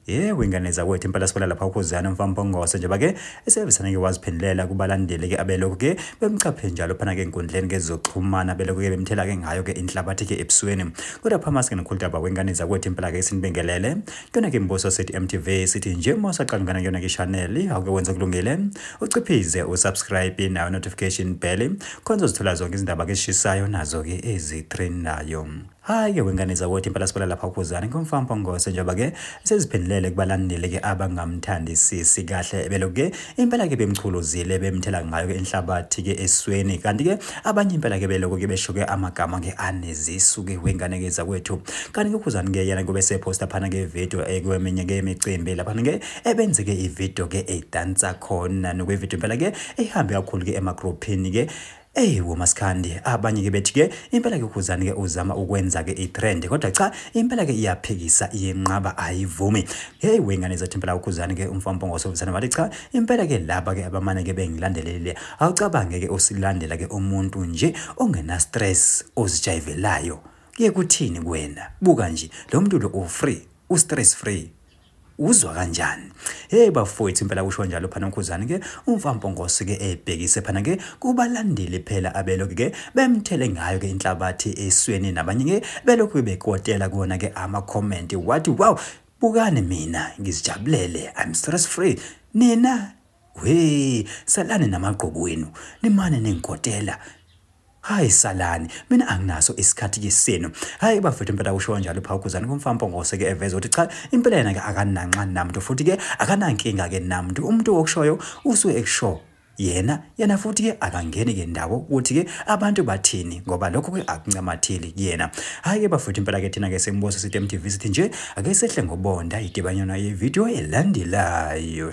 Wengane zakwethu impela sibona lapha ukhuzana mfampongose njengoba ke esevesana ke waziphendulela kubalandeli ke abeloko ke bemchaphe njalo phana ke enkundleni ke zokuxhumana beloko ke bemthela ke ngayo ke inhlabathi ke ebusweni kodwa phamaske nokhuludaba wengane zakwethu impela ke sinibingelele kona ke imbuso sethi MTV sithi nje mosaqala ngana yona ke channel awuke wenza kulungile uciphize usubscribe nayo notification bell khona uzothola zonke izindaba ke eshishayo nazo ke ezitrendayo. Hayi wengane zakwethu impela sibona lapha ukhuzana ngomfampongose njengoba ke seziphendulele kubalandeli ke abangamthandisisi kahle beloko ke impela ke bemchuluzile bemthela ngayo ke inhlabathi ke esweni kanti ke abanye impela ke beloko ke beshuke amagama ke anezisu ke wengane ke zakwethu kanti ke ukhuzana ke yena kube seposta phana ke video ekweminye ke imicimbi lapha ke ebenze ke ivideo ke edansa khona nokwevideo impela ke ehambe kakhulu ke emagroupini ke womaskandi abanye ke bethi ke impela ke ukhuzana ke uzama ukwenza ke itrend kodwa cha impela ke iyaphikisa iyenqaba ayivumi. Wengane zathi impela ukhuzana ke umfampongose obusana bathi cha impela ke laba ke abamane ke bengilandelele awucabange ke usilandela ke umuntu nje ongena stress ozijayivelayo ke kuthini kuwena buka nje lo muntu lo free stress free uzwa kanjani bafowethu impela kusho njalo phana ukhuzana ke umfampongose ke ebhekise phana ke kubalandeli phela abeloko ke bemthele ngayo ke inhlabathi esweni nabanye ke belokhu bekotela kona ke ama comment wathi wow bukani mina ngizijabulele I'm stress free nina salani namaqhubu wenu nimane ningikotela. Hayi salani mina anginaso isikhathi ke senu. Hayi bafethu impela kusho njalo pha ukhuzana kumfampongose ke eveza ukuthi cha impela yena ke akananqa namuntu futhi ke akanankinga ke namuntu umuntu okushoyo usuke ekusho yena futhi ke akangeni ke ndawo ukuthi ke abantu bathini ngoba lokho ke akuncamatheli kuyena. Hayi ke bafethu impela ke thina ke sembozo sithi MTV sithi nje ake sehle ngobonda idibanyana ye video elandelayo.